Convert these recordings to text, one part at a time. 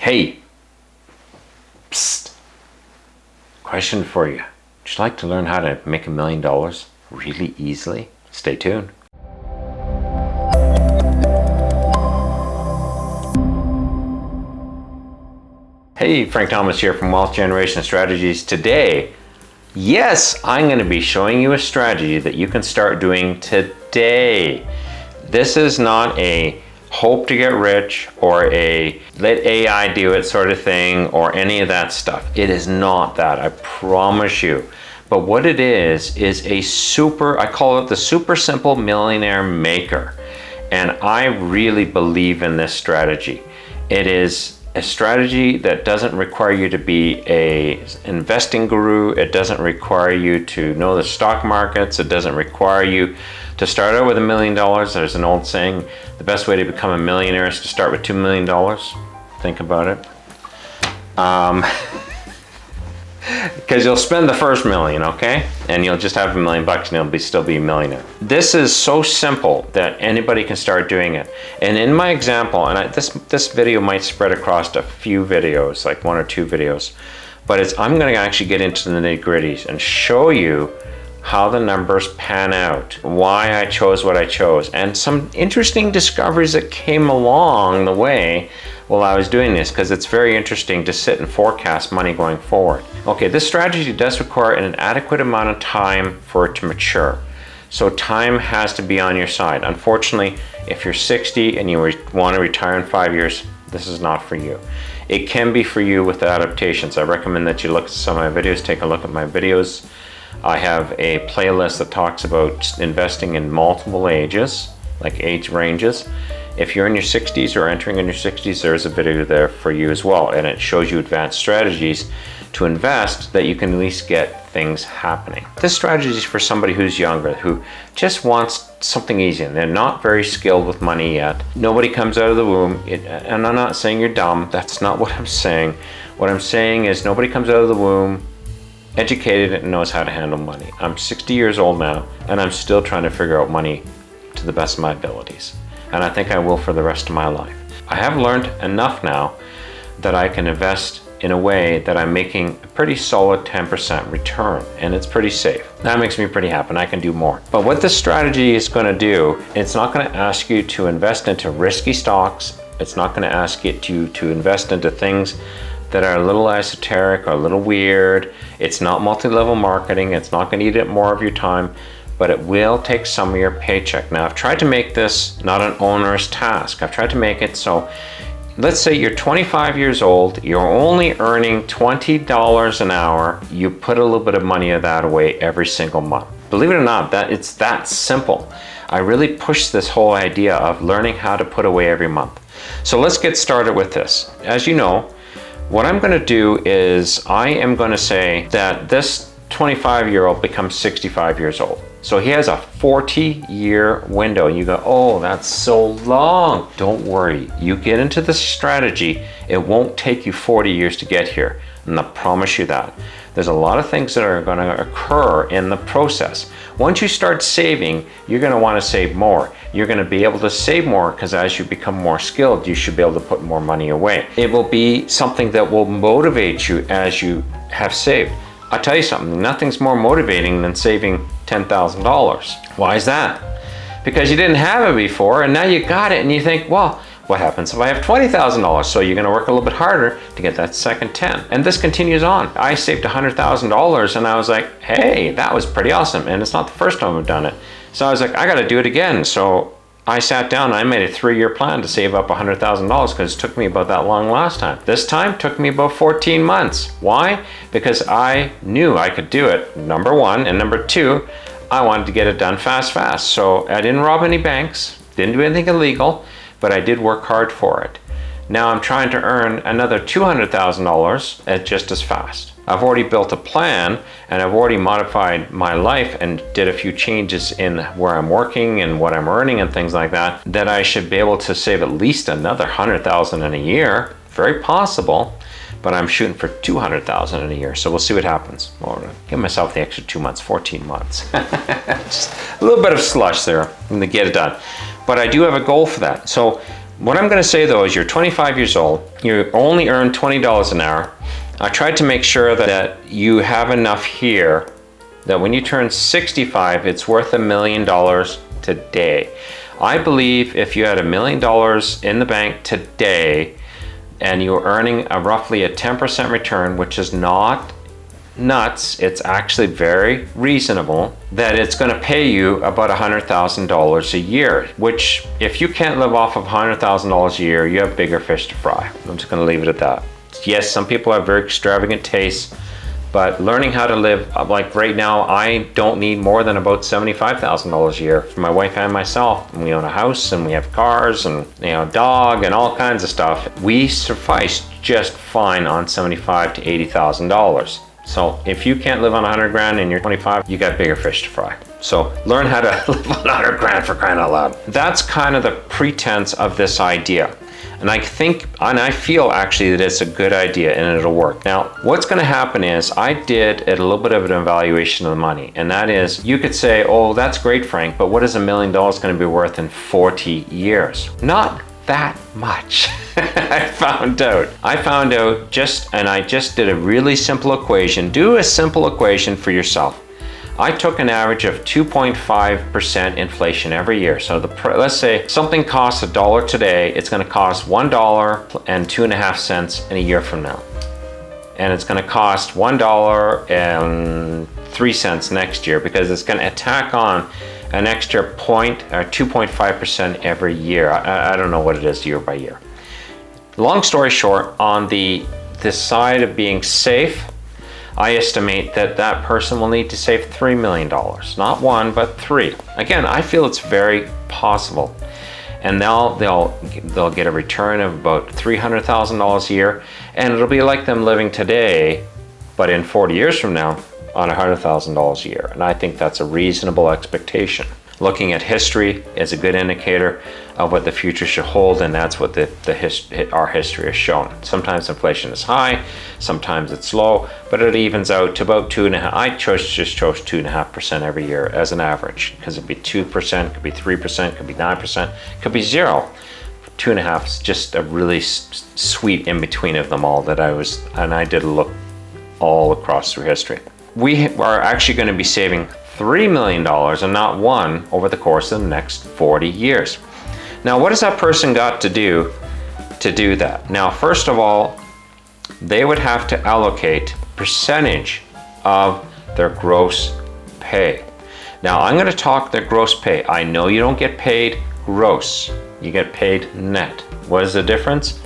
Hey, psst, question for you. Would you like to learn how to make $1 million really easily? Stay tuned. Hey, Frank Thomas here from Wealth Generation Strategies. Today, yes, I'm going to be showing you a strategy that you can start doing today. This is not a hope to get rich or a let AI do it sort of thing or any of that stuff. It is not that, I promise you. But what it is a super, I call it the super simple millionaire maker. And I really believe in this strategy. It is a strategy that doesn't require you to be an investing guru. It doesn't require you to know the stock markets. It doesn't require you to start out with $1 million. There's an old saying, the best way to become a millionaire is to start with $2 million. Think about it. Because you'll spend the first million, okay? And you'll just have $1 million and you'll still be a millionaire. This is so simple that anybody can start doing it. And in my example, and this video might spread across a few videos, like 1 or 2 videos, but I'm gonna actually get into the nitty-gritties and show you how the numbers pan out, why I chose what I chose, and some interesting discoveries that came along the way while I was doing this, because it's very interesting to sit and forecast money going forward. Okay, this strategy does require an adequate amount of time for it to mature. So time has to be on your side. Unfortunately, if you're 60 and you want to retire in 5 years, this is not for you. It can be for you with adaptations. I recommend that you look at some of my videos, take a look at my videos. I have a playlist that talks about investing in multiple ages, like age ranges. If you're in your 60s or entering in your 60s, there's a video there for you as well. And it shows you advanced strategies to invest that you can at least get things happening. This strategy is for somebody who's younger, who just wants something easy and they're not very skilled with money yet. Nobody comes out of the womb, and I'm not saying you're dumb, that's not what I'm saying. What I'm saying is nobody comes out of the womb educated and knows how to handle money. I'm 60 years old now and I'm still trying to figure out money to the best of my abilities. And I think I will for the rest of my life. I have learned enough now that I can invest in a way that I'm making a pretty solid 10% return, and it's pretty safe. That makes me pretty happy and I can do more. But what this strategy is going to do, it's not going to ask you to invest into risky stocks. It's not going to ask you to invest into things that are a little esoteric or a little weird. It's not multi-level marketing. It's not going to eat up more of your time, but it will take some of your paycheck. Now, I've tried to make this not an onerous task. I've tried to make it so, let's say you're 25 years old, you're only earning $20 an hour, you put a little bit of money of that away every single month. Believe it or not, it's that simple. I really push this whole idea of learning how to put away every month. So let's get started with this. As you know, what I'm going to do is I am going to say that this 25-year-old becomes 65 years old. So he has a 40-year window. And you go, oh, that's so long. Don't worry. You get into the strategy, it won't take you 40 years to get here. And I promise you that. There's a lot of things that are going to occur in the process. Once you start saving, you're going to want to save more. You're going to be able to save more because as you become more skilled, you should be able to put more money away. It will be something that will motivate you as you have saved. I'll tell you something, nothing's more motivating than saving $10,000. Why is that? Because you didn't have it before and now you got it and you think, well, what happens if I have $20,000? So you're gonna work a little bit harder to get that second 10. And this continues on. I saved $100,000 and I was like, hey, that was pretty awesome. And it's not the first time I've done it. So I was like, I gotta do it again. So I sat down and I made a 3-year plan to save up $100,000 because it took me about that long last time. This time it took me about 14 months. Why? Because I knew I could do it, number one. And number two, I wanted to get it done fast. So I didn't rob any banks, didn't do anything illegal, but I did work hard for it. Now I'm trying to earn another $200,000 at just as fast. I've already built a plan and I've already modified my life and did a few changes in where I'm working and what I'm earning and things like that, that I should be able to save at least another $100,000 in a year. Very possible, but I'm shooting for $200,000 in a year. So we'll see what happens. I'll give myself the extra 2 months, 14 months. Just a little bit of slush there to get it done. But I do have a goal for that. So What I'm going to say though is you're 25 years old, you only earn $20 an hour. I tried to make sure that you have enough here that when you turn 65, it's worth $1 million today. I believe if you had $1 million in the bank today and you're earning roughly a 10% return, which is not nuts, it's actually very reasonable, that it's going to pay you about $100,000 a year, which if you can't live off of $100,000 a year, you have bigger fish to fry. I'm just going to leave it at that. Yes, some people have very extravagant tastes, but learning how to live, like right now, I don't need more than about $75,000 a year for my wife and myself. And we own a house and we have cars and a dog and all kinds of stuff. We suffice just fine on $75,000 to $80,000. So if you can't live on 100 grand and you're 25, you got bigger fish to fry. So learn how to live on 100 grand for crying out loud. That's kind of the pretense of this idea. And I think, and I feel actually that it's a good idea and it'll work. Now, what's going to happen is I did a little bit of an evaluation of the money. And that is, you could say, oh, that's great, Frank, but what is $1 million going to be worth in 40 years? Not that much. I found out and I just did a really simple equation. Do a simple equation for yourself. I took an average of 2.5% inflation every year. So let's say something costs $1 today, it's going to cost $1.02 in a year from now. And it's going to cost $1.03 next year because it's going to tack on an extra 2.5% every year. I don't know what it is year by year. Long story short, on the side of being safe, I estimate that person will need to save $3 million, not one, but three. Again, I feel it's very possible. And they'll get a return of about $300,000 a year, and it'll be like them living today, but in 40 years from now, on $100,000 a year. And I think that's a reasonable expectation. Looking at history is a good indicator of what the future should hold, and that's what our history has shown. Sometimes inflation is high, sometimes it's low, but it evens out to about 2.5%. I chose 2.5% every year as an average, because it'd be 2%, could be 3%, could be 9%, could be 0. 2.5 is just a really sweet in between of them all I did a look all across through history. We are actually going to be saving $3 million and not one over the course of the next 40 years. Now, what has that person got to do that? Now, first of all, they would have to allocate percentage of their gross pay. Now, I'm going to talk their gross pay. I know you don't get paid gross. You get paid net. What is the difference?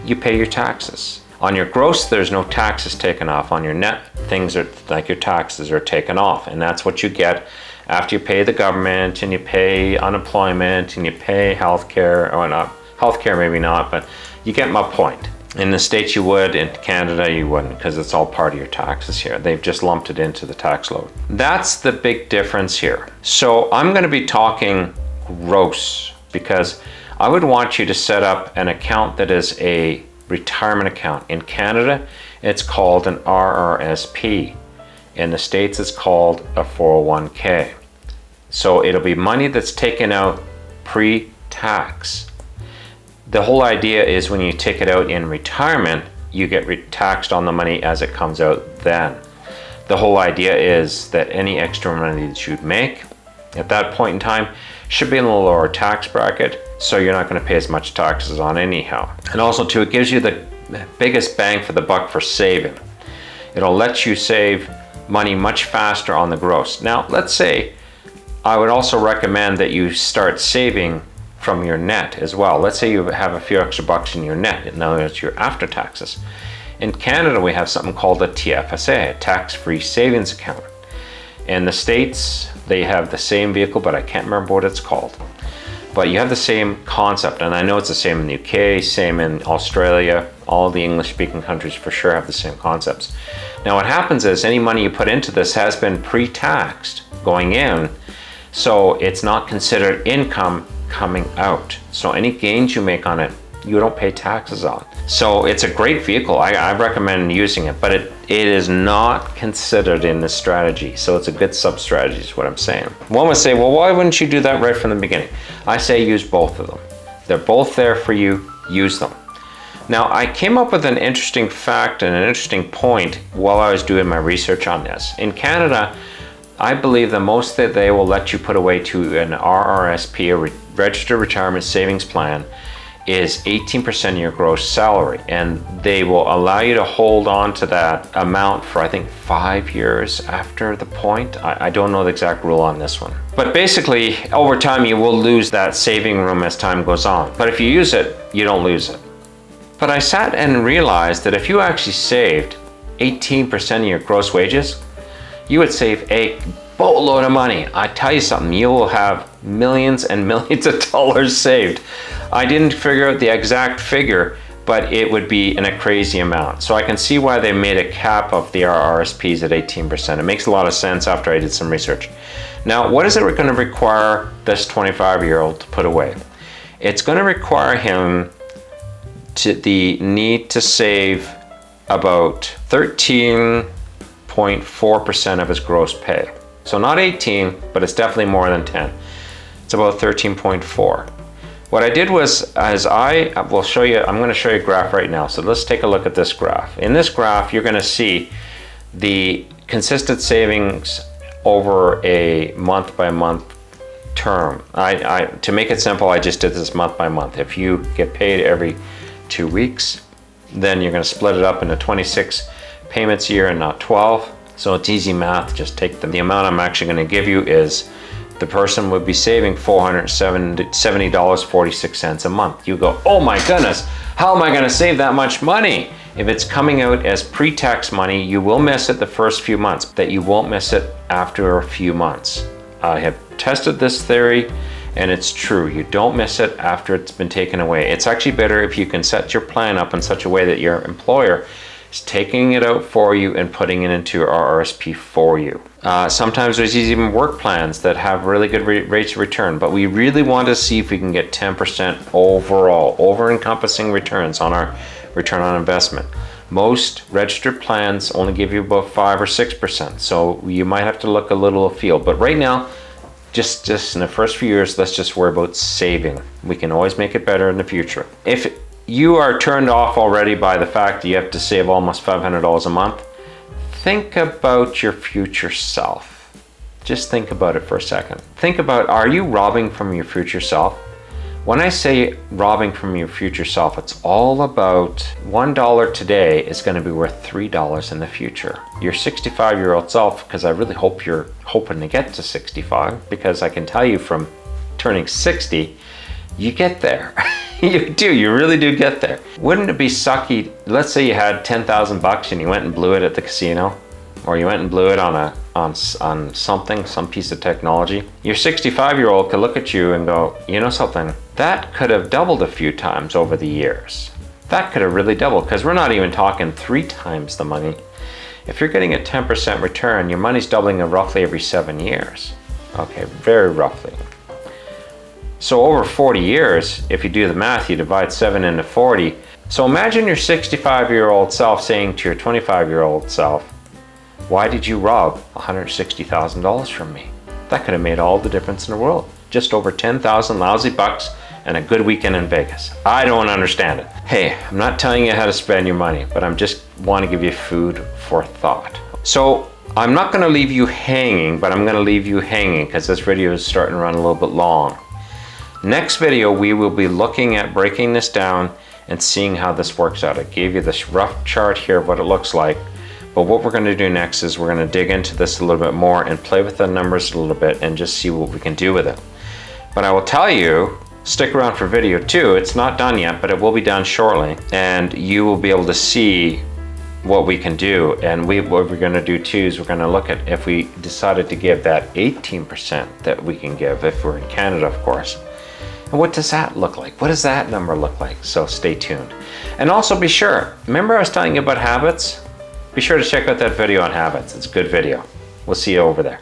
You pay your taxes. On your gross, there's no taxes taken off. On your net, things are like your taxes are taken off. And that's what you get after you pay the government and you pay unemployment and you pay healthcare, or not, healthcare maybe not, but you get my point. In the States you would, in Canada you wouldn't, because it's all part of your taxes here. They've just lumped it into the tax load. That's the big difference here. So I'm going to be talking gross, because I would want you to set up an account that is a retirement account. In Canada, it's called an RRSP. In the States, it's called a 401k. So it'll be money that's taken out pre-tax. The whole idea is when you take it out in retirement, you get taxed on the money as it comes out then. The whole idea is that any extra money that you'd make at that point in time should be in the lower tax bracket, so you're not going to pay as much taxes on anyhow. And also too, it gives you the biggest bang for the buck for saving. It'll let you save money much faster on the gross. Now, let's say I would also recommend that you start saving from your net as well. Let's say you have a few extra bucks in your net. In other words, your after taxes. In Canada, we have something called a TFSA, a tax-free savings account. In the States, they have the same vehicle, but I can't remember what it's called. But you have the same concept, and I know it's the same in the UK, same in Australia. All the English-speaking countries for sure have the same concepts. Now what happens is any money you put into this has been pre-taxed going in, so it's not considered income coming out. So any gains you make on it, you don't pay taxes on. So it's a great vehicle. I recommend using it, but it is not considered in this strategy. So it's a good sub-strategy is what I'm saying. One would say, well, why wouldn't you do that right from the beginning? I say use both of them. They're both there for you. Use them. Now, I came up with an interesting fact and an interesting point while I was doing my research on this. In Canada, I believe the most that they will let you put away to an RRSP, a Registered Retirement Savings Plan, is 18% of your gross salary. And they will allow you to hold on to that amount for, I think, 5 years after the point. I don't know the exact rule on this one. But basically, over time, you will lose that saving room as time goes on. But if you use it, you don't lose it. But I sat and realized that if you actually saved 18% of your gross wages, you would save a boatload of money. I tell you something, you will have millions and millions of dollars saved. I didn't figure out the exact figure, but it would be in a crazy amount. So I can see why they made a cap of the RRSPs at 18%. It makes a lot of sense after I did some research. Now, what is it going to require this 25-year-old to put away? It's going to require him to need to save about 13.4% of his gross pay. So not 18, but it's definitely more than 10. It's about 13.4. What I did was, I'm going to show you a graph right now. So let's take a look at this graph. In this graph, you're going to see the consistent savings over a month by month term. To make it simple, I just did this month by month. If you get paid every 2 weeks, then you're going to split it up into 26 payments a year and not 12. So it's easy math. Just take the amount I'm actually going to give you is the person would be saving $470.46 a month. You go, oh my goodness, how am I going to save that much money? If it's coming out as pre-tax money, you will miss it the first few months, but you won't miss it after a few months. I have tested this theory, and it's true. You don't miss it after it's been taken away. It's actually better if you can set your plan up in such a way that your employer is taking it out for you and putting it into your RRSP for you. Sometimes there's even work plans that have really good rates of return, but we really want to see if we can get 10% overall, over-encompassing returns on our return on investment. Most registered plans only give you about 5 or 6%, so you might have to look a little afield. But right now, just in the first few years, let's just worry about saving. We can always make it better in the future. If you are turned off already by the fact that you have to save almost $500 a month, think about your future self. Just think about it for a second. Think about, are you robbing from your future self? When I say robbing from your future self, it's all about $1 today is going to be worth $3 in the future. Your 65-year-old self, because I really hope you're hoping to get to 65, because I can tell you from turning 60, you get there. You do, you really do get there. Wouldn't it be sucky, let's say you had $10,000 and you went and blew it at the casino, or you went and blew it on something, some piece of technology. Your 65-year-old could look at you and go, you know something, that could have doubled a few times over the years. That could have really doubled, because we're not even talking 3 times the money. If you're getting a 10% return, your money's doubling roughly every 7 years. Okay, very roughly. So over 40 years, if you do the math, you divide 7 into 40. So imagine your 65-year-old self saying to your 25-year-old self, why did you rob $160,000 from me? That could have made all the difference in the world. Just over 10,000 lousy bucks and a good weekend in Vegas. I don't understand it. Hey, I'm not telling you how to spend your money, but I'm just want to give you food for thought. So I'm not going to leave you hanging, but I'm going to leave you hanging because this video is starting to run a little bit long. Next video, we will be looking at breaking this down and seeing how this works out. I gave you this rough chart here of what it looks like, but what we're going to do next is we're going to dig into this a little bit more and play with the numbers a little bit and just see what we can do with it. But I will tell you, stick around for video 2. It's not done yet, but it will be done shortly, and you will be able to see what we can do. And what we're going to do too is we're going to look at if we decided to give that 18% that we can give, if we're in Canada, of course. And what does that look like? What does that number look like? So stay tuned. And also be sure, remember I was telling you about habits? Be sure to check out that video on habits. It's a good video. We'll see you over there.